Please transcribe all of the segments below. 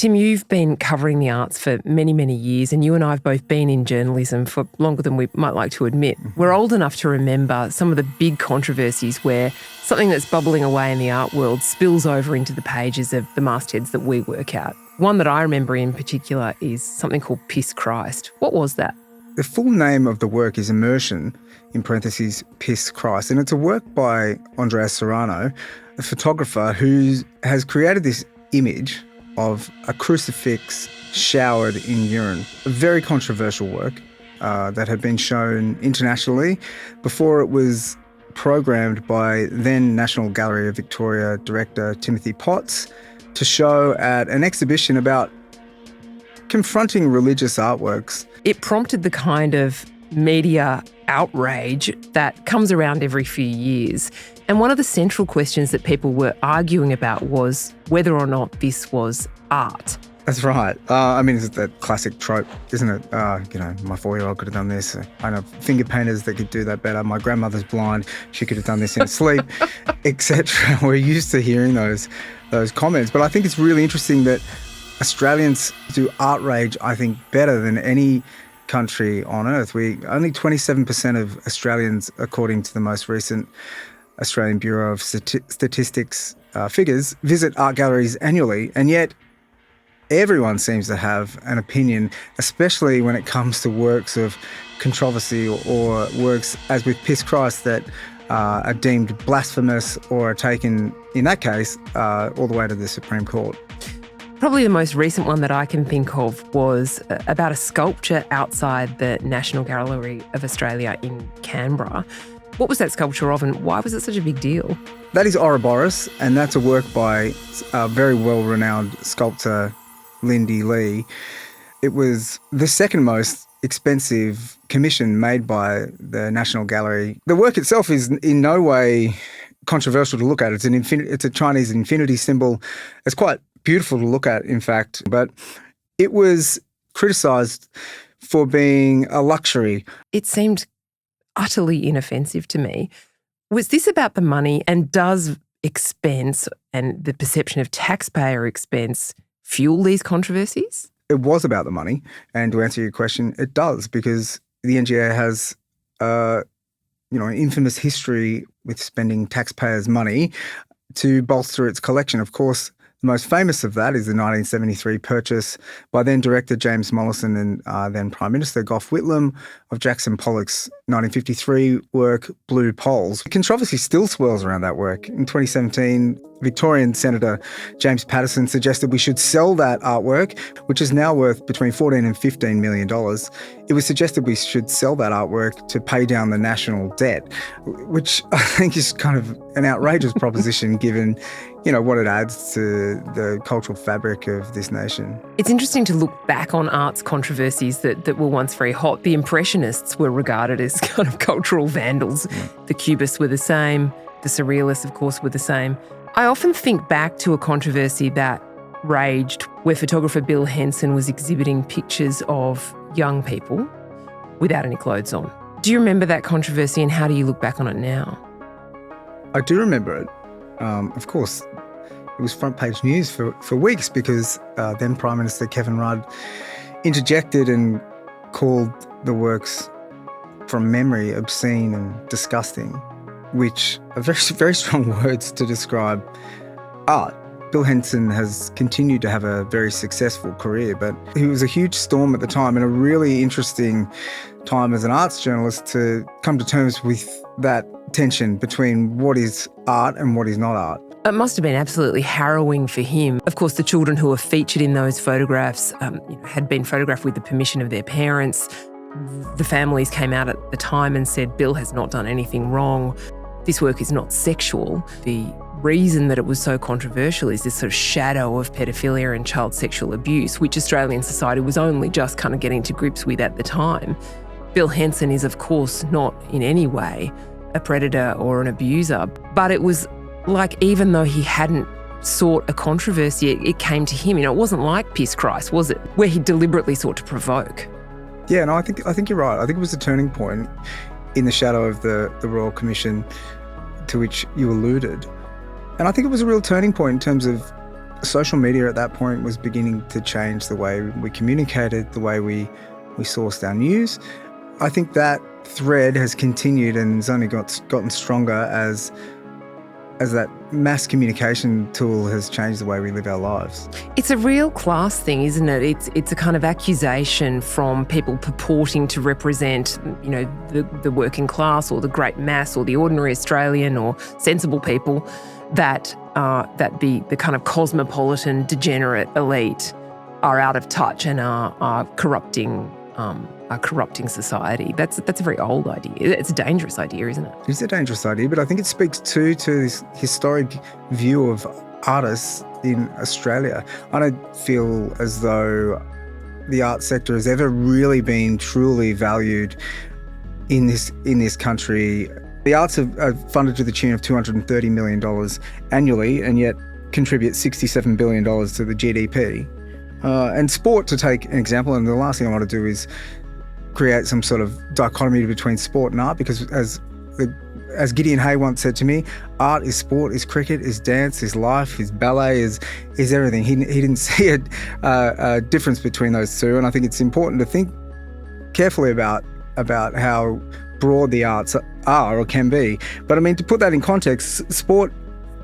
Tim, you've been covering the arts for many, many years, and you and I have both been in journalism for longer than we might like to admit. We're old enough to remember some of the big controversies where something that's bubbling away in the art world spills over into the pages of the mastheads that we work at. One that I remember in particular is something called Piss Christ. What was that? The full name of the work is Immersion, in parentheses, Piss Christ, and it's a work by Andrea Serrano, a photographer who has created this image of a crucifix showered in urine. A very controversial work that had been shown internationally before it was programmed by then National Gallery of Victoria director Timothy Potts to show at an exhibition about confronting religious artworks. It prompted the kind of media outrage that comes around every few years. And one of the central questions that people were arguing about was whether or not this was art. That's right. I mean, it's that classic trope, isn't it? My 4-year-old could have done this. I know finger painters that could do that better. My grandmother's blind. She could have done this in sleep, etc. We're used to hearing those comments. But I think it's really interesting that Australians do outrage, I think, better than any country on earth. Only 27% of Australians, according to the most recent Australian Bureau of Statistics figures, visit art galleries annually, and yet everyone seems to have an opinion, especially when it comes to works of controversy or works, as with Piss Christ, that are deemed blasphemous or are taken, in that case, all the way to the Supreme Court. Probably the most recent one that I can think of was about a sculpture outside the National Gallery of Australia in Canberra. What was that sculpture of, and why was it such a big deal? That is Ouroboros, and that's a work by a very well-renowned sculptor, Lindy Lee. It was the second most expensive commission made by the National Gallery. The work itself is in no way controversial to look at. It's a Chinese infinity symbol. It's quite beautiful to look at, in fact, but it was criticised for being a luxury. It seemed utterly inoffensive to me. Was this about the money, and does expense and the perception of taxpayer expense fuel these controversies? It was about the money, and to answer your question, it does, because the NGA has an infamous history with spending taxpayers' money to bolster its collection. Of course, the most famous of that is the 1973 purchase by then director James Mollison and then Prime Minister Gough Whitlam of Jackson Pollock's 1953 work Blue Poles. The controversy still swirls around that work. In 2017, Victorian Senator James Paterson suggested we should sell that artwork, which is now worth between $14 and $15 million. It was suggested we should sell that artwork to pay down the national debt, which I think is kind of an outrageous proposition given, what it adds to the cultural fabric of this nation. It's interesting to look back on arts controversies that were once very hot. The Impressionists were regarded as kind of cultural vandals. The Cubists were the same. The Surrealists, of course, were the same. I often think back to a controversy that raged where photographer Bill Henson was exhibiting pictures of young people without any clothes on. Do you remember that controversy, and how do you look back on it now? I do remember it. Of course, it was front page news for weeks because then Prime Minister Kevin Rudd interjected and called the works from memory obscene and disgusting, which are very, very strong words to describe art. Bill Henson has continued to have a very successful career, but he was a huge storm at the time, and a really interesting time as an arts journalist to come to terms with that tension between what is art and what is not art. It must have been absolutely harrowing for him. Of course, the children who were featured in those photographs had been photographed with the permission of their parents. The families came out at the time and said, Bill has not done anything wrong. This work is not sexual. The reason that it was so controversial is this sort of shadow of pedophilia and child sexual abuse, which Australian society was only just kind of getting to grips with at the time. Bill Henson is, of course, not in any way a predator or an abuser, but it was like, even though he hadn't sought a controversy, it came to him. It wasn't like Piss Christ, was it? Where he deliberately sought to provoke. Yeah, no, I think you're right. I think it was a turning point in the shadow of the Royal Commission to which you alluded. And I think it was a real turning point in terms of Social media at that point was beginning to change the way we communicated, the way we sourced our news. I think that thread has continued and has only gotten stronger as that mass communication tool has changed the way we live our lives. It's a real class thing, isn't it? It's a kind of accusation from people purporting to represent, the working class or the great mass or the ordinary Australian or sensible people that the kind of cosmopolitan, degenerate elite are out of touch and are corrupting society. That's a very old idea. It's a dangerous idea, isn't it? It's a dangerous idea, but I think it speaks to this historic view of artists in Australia. I don't feel as though the art sector has ever really been truly valued in this country. The arts are funded to the tune of $230 million annually and yet contribute $67 billion to the GDP. And sport, to take an example, and the last thing I want to do is create some sort of dichotomy between sport and art, because as Gideon Hay once said to me, art is sport, is cricket, is dance, is life, is ballet, is everything. He didn't see a difference between those two, and I think it's important to think carefully about how broad the arts are or can be. But I mean, to put that in context, sport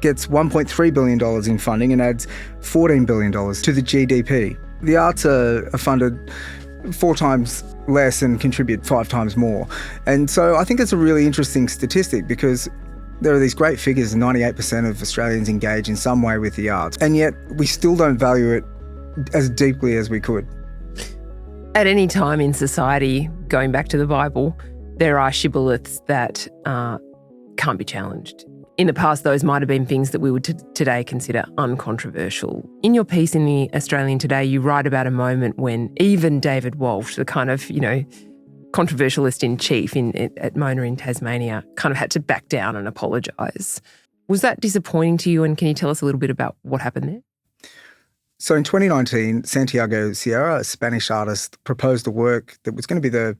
gets $1.3 billion in funding and adds $14 billion to the GDP. The arts are funded 4 times less and contribute 5 times more. And so I think it's a really interesting statistic, because there are these great figures, 98% of Australians engage in some way with the arts, and yet we still don't value it as deeply as we could. At any time in society, going back to the Bible, there are shibboleths that can't be challenged. In the past, those might have been things that we would today consider uncontroversial. In your piece in the Australian Today, you write about a moment when even David Walsh, the kind of, controversialist in chief at Mona in Tasmania, kind of had to back down and apologise. Was that disappointing to you, and can you tell us a little bit about what happened there? So in 2019, Santiago Sierra, a Spanish artist, proposed a work that was going to be the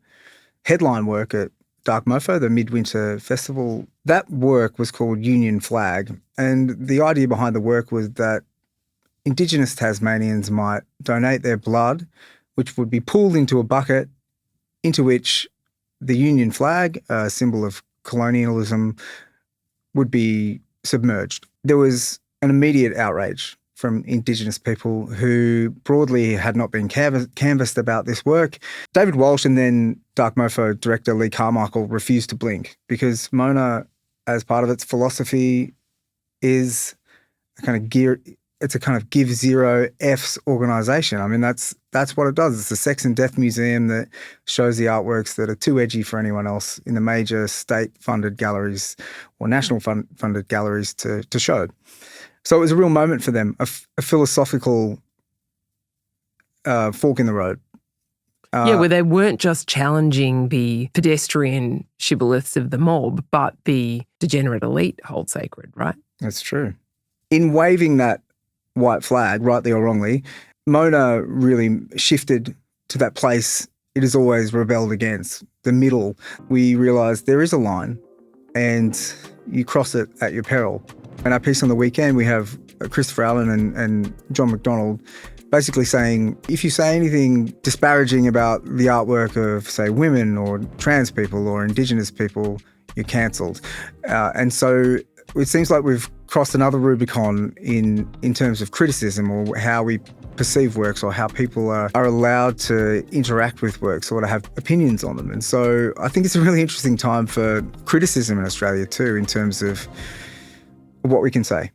headline work at Dark Mofo, the Midwinter Festival. That work was called Union Flag, and the idea behind the work was that Indigenous Tasmanians might donate their blood, which would be pooled into a bucket into which the Union Flag, a symbol of colonialism, would be submerged. There was an immediate outrage from Indigenous people who broadly had not been canvassed about this work. David Walsh and then Dark Mofo director Lee Carmichael refused to blink, because Mona, as part of its philosophy, is a kind of give zero Fs organisation. I mean, that's what it does. It's a sex and death museum that shows the artworks that are too edgy for anyone else in the major state-funded galleries or national-funded galleries to show. So it was a real moment for them, a philosophical fork in the road. Where they weren't just challenging the pedestrian shibboleths of the mob, but the degenerate elite hold sacred, right? That's true. In waving that white flag, rightly or wrongly, Mona really shifted to that place it has always rebelled against, the middle. We realised there is a line and you cross it at your peril. In our piece on the weekend, we have Christopher Allen and John McDonald basically saying, if you say anything disparaging about the artwork of, say, women or trans people or Indigenous people, you're cancelled. And so it seems like we've crossed another Rubicon in terms of criticism or how we perceive works or how people are allowed to interact with works or to have opinions on them. And so I think it's a really interesting time for criticism in Australia too, in terms of what we can say.